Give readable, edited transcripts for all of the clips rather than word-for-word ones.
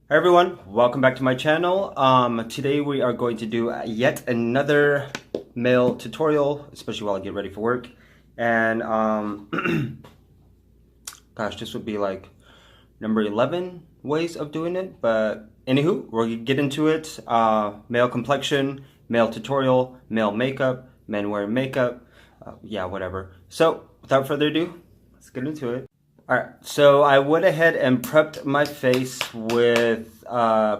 Hi everyone, welcome back to my channel. Today we are going to do yet another mail tutorial, especially while I get ready for work. And gosh, this would be like number 11 ways of doing it. But anywho, we're gonna get into it. Male complexion, male tutorial, male makeup, men wearing makeup, yeah, whatever. So without further ado, let's get into it. Alright, so I went ahead and prepped my face with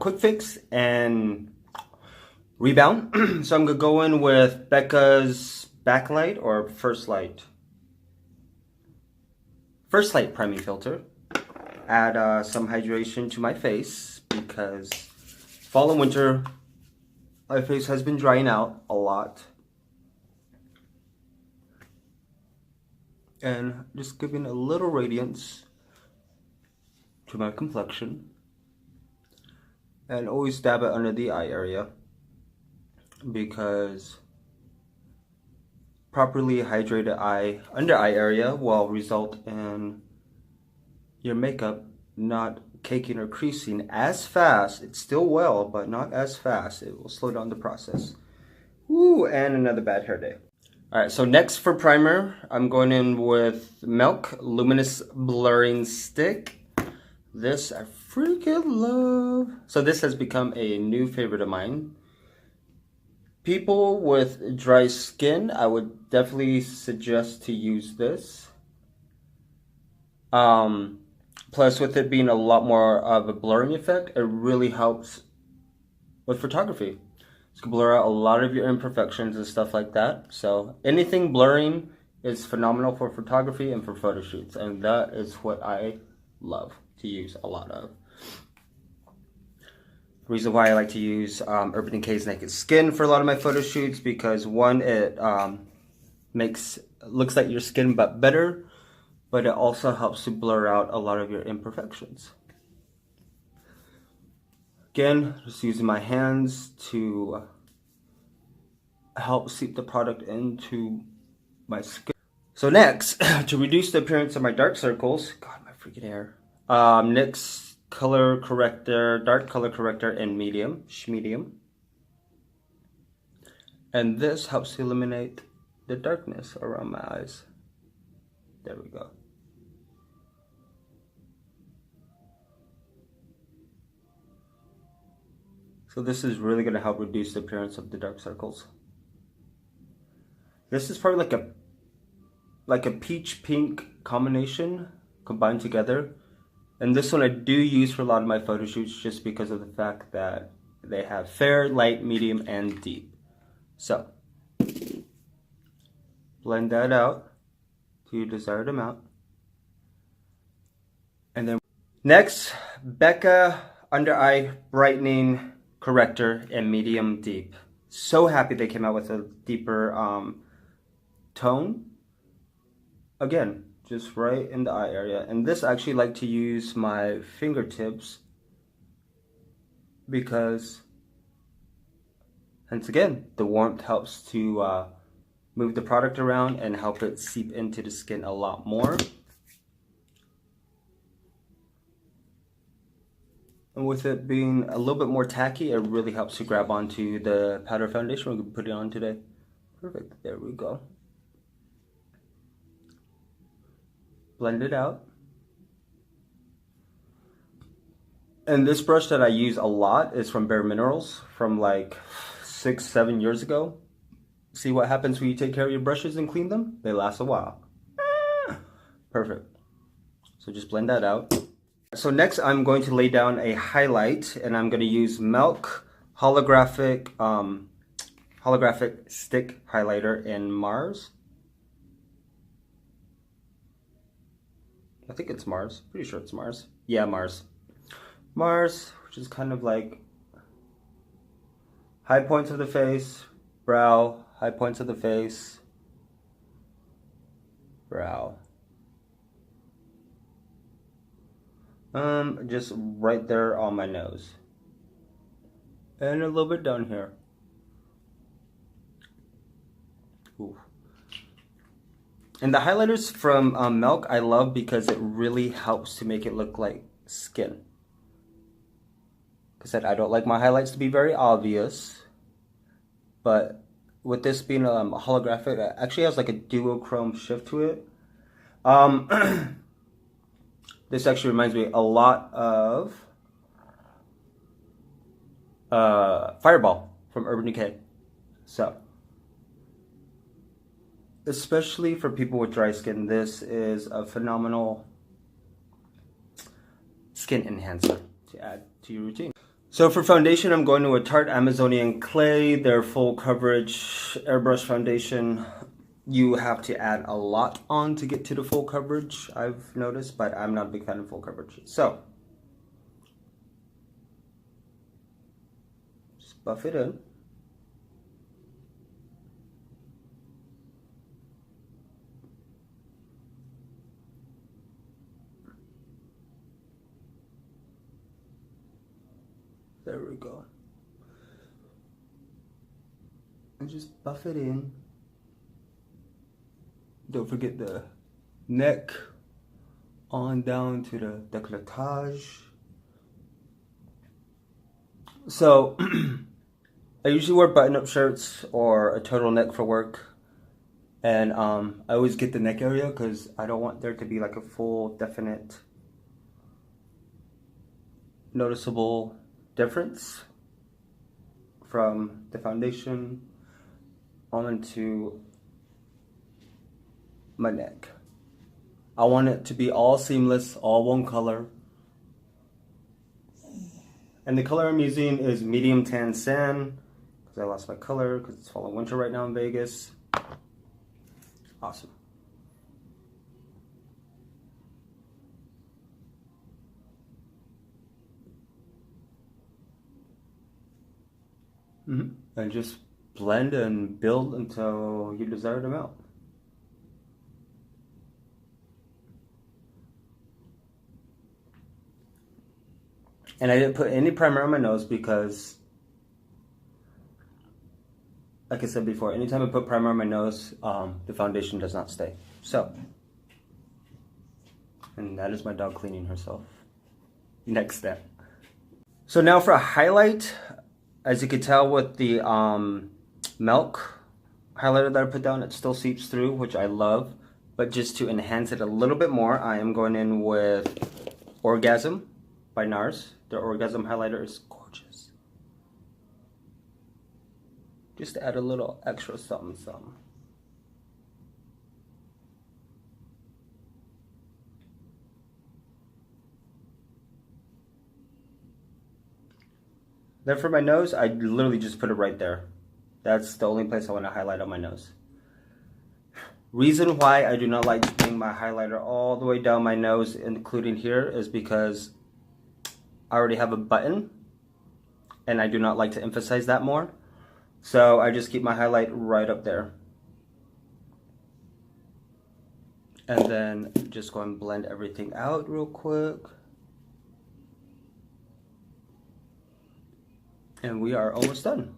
Quick Fix and Rebound. So I'm going to go in with Becca's Backlight or First Light. First Light Priming Filter. Add some hydration to my face because fall and winter, my face has been drying out a lot. And just giving a little radiance to my complexion. And always dab it under the eye area because properly hydrated under eye area will result in your makeup not caking or creasing as fast. It still will, but not as fast. It will slow down the process. Woo, and another bad hair day. Alright, so next for primer, I'm going in with Milk Luminous Blurring Stick. This I freaking love. So this has become a new favorite of mine. People with dry skin, I would definitely suggest to use this. Plus with it being a lot more of a blurring effect, it really helps with photography. It's gonna blur out a lot of your imperfections and stuff like that. So anything blurring is phenomenal for photography and for photo shoots, and that is what I love to use a lot of. The reason why I like to use Urban Decay's Naked Skin for a lot of my photo shoots, because one, it looks like your skin but better, but it also helps to blur out a lot of your imperfections. Again, just using my hands to help seep the product into my skin. So next, to reduce the appearance of my dark circles, God, my freaking hair. NYX color corrector, dark color corrector in medium. And this helps to eliminate the darkness around my eyes. There we go. So this is really going to help reduce the appearance of the dark circles. This is probably like a peach pink combination combined together. And this one I do use for a lot of my photo shoots just because of the fact that they have fair, light, medium, and deep. So blend that out to your desired amount. And then next, Becca Under Eye Brightening Corrector in medium deep. So happy they came out with a deeper tone. Again, just right in the eye area. And this I actually like to use my fingertips because, once again, the warmth helps to move the product around and help it seep into the skin a lot more. And with it being a little bit more tacky, it really helps to grab onto the powder foundation we're going to put it on today. Perfect, there we go. Blend it out. And this brush that I use a lot is from Bare Minerals from like 6-7 years ago. See what happens when you take care of your brushes and clean them? They last a while. Perfect. So just blend that out. So next I'm going to lay down a highlight, and I'm going to use Milk holographic stick highlighter in Mars. I think it's Mars. Pretty sure it's Mars. Yeah, Mars. Mars, which is kind of like high points of the face, brow, high points of the face, brow. Just right there on my nose. And a little bit down here. Ooh. And the highlighters from Milk I love because it really helps to make it look like skin. I said, I don't like my highlights to be very obvious, but with this being holographic, it actually has like a duochrome shift to it. This actually reminds me a lot of Fireball from Urban Decay. So, especially for people with dry skin, this is a phenomenal skin enhancer to add to your routine. So for foundation, I'm going to a Tarte Amazonian Clay, their full coverage airbrush foundation. You have to add a lot on to get to the full coverage, I've noticed, but I'm not a big fan of full coverage. So, just buff it in. There we go. And just buff it in. Don't forget the neck on down to the décolletage. So I usually wear button-up shirts or a turtleneck for work, and I always get the neck area because I don't want there to be like a full definite noticeable difference from the foundation onto my neck. I want it to be all seamless, all one color. And the color I'm using is medium tan sand because I lost my color because it's fall and winter right now in Vegas. Awesome. And just blend and build until you desired amount. And I didn't put any primer on my nose because, like I said before, anytime I put primer on my nose, the foundation does not stay. So, and that is my dog cleaning herself. Next step. So now for a highlight, as you can tell with the milk highlighter that I put down, it still seeps through, which I love. But just to enhance it a little bit more, I am going in with Orgasm by NARS. Their Orgasm highlighter is gorgeous. Just to add a little extra something, something. Then for my nose, I literally just put it right there. That's the only place I want to highlight on my nose. Reason why I do not like putting my highlighter all the way down my nose, including here, is because I already have a button, and I do not like to emphasize that more. So I just keep my highlight right up there. And then just go and blend everything out real quick. And we are almost done.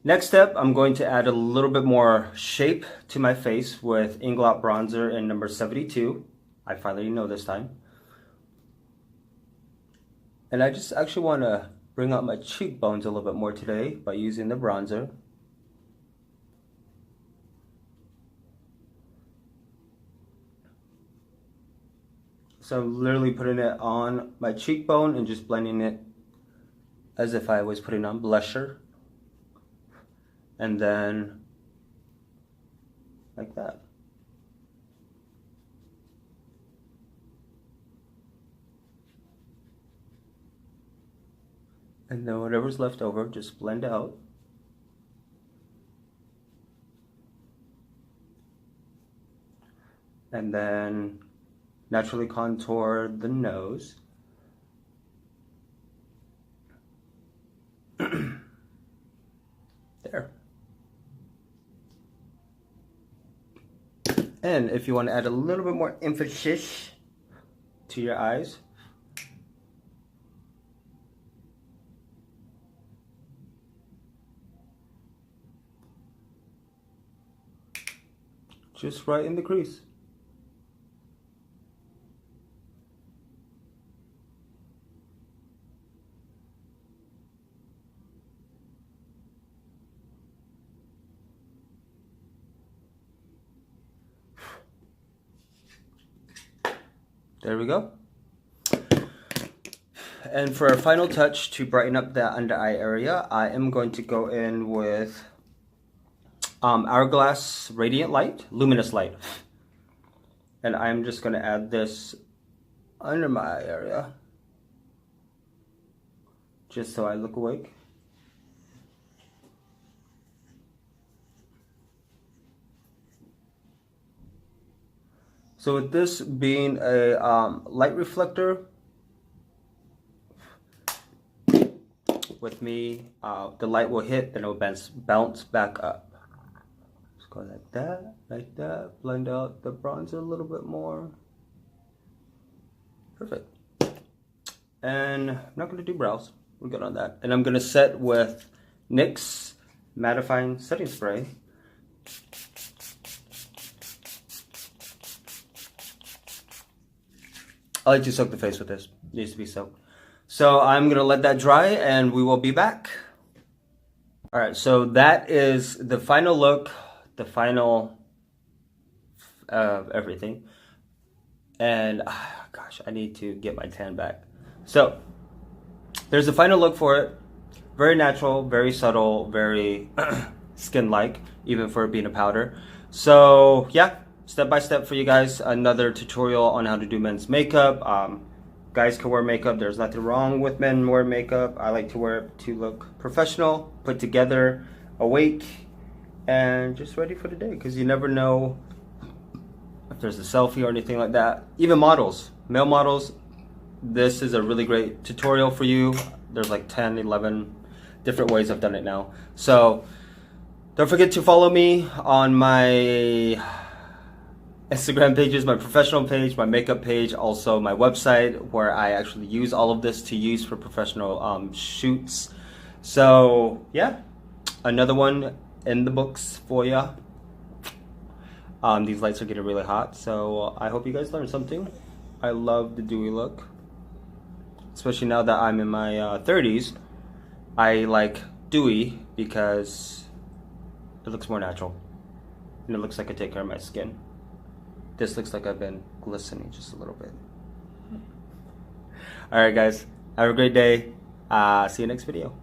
Next step, I'm going to add a little bit more shape to my face with Inglot Bronzer in number 72. I finally know this time. And I just actually want to bring out my cheekbones a little bit more today by using the bronzer. So I'm literally putting it on my cheekbone and just blending it as if I was putting on blusher. And then like that. And then whatever's left over, just blend out. And then naturally contour the nose. There. And if you want to add a little bit more emphasis to your eyes, just right in the crease. There we go. And for a final touch to brighten up that under eye area, I am going to go in with Hourglass Radiant Light, Luminous Light. And I'm just going to add this under my eye area, just so I look awake. So with this being a light reflector, with me, the light will hit and it will bounce back up. Just go like that, blend out the bronzer a little bit more. Perfect. And I'm not going to do brows, we're good on that. And I'm going to set with NYX Mattifying Setting Spray. I like to soak the face with this. It needs to be soaked. So I'm gonna let that dry and we will be back. All right, so that is the final look, the final of everything. And gosh, I need to get my tan back. So there's the final look for it. Very natural, very subtle, very skin-like, even for it being a powder. So yeah. Step by step for you guys, another tutorial on how to do men's makeup. Guys can wear makeup. There's nothing wrong with men wearing makeup. I like to wear it to look professional, put together, awake, and just ready for the day, because you never know if there's a selfie or anything like that. Even models, male models, this is a really great tutorial for you. There's like 10, 11 different ways I've done it now. So don't forget to follow me on my Instagram pages, my professional page, my makeup page, also my website, where I actually use all of this to use for professional shoots. So yeah, another one in the books for ya. These lights are getting really hot, so I hope you guys learned something. I love the dewy look, especially now that I'm in my 30s. I like dewy because it looks more natural and it looks like I take care of my skin. This looks like I've been glistening just a little bit. Alright guys, have a great day. See you next video.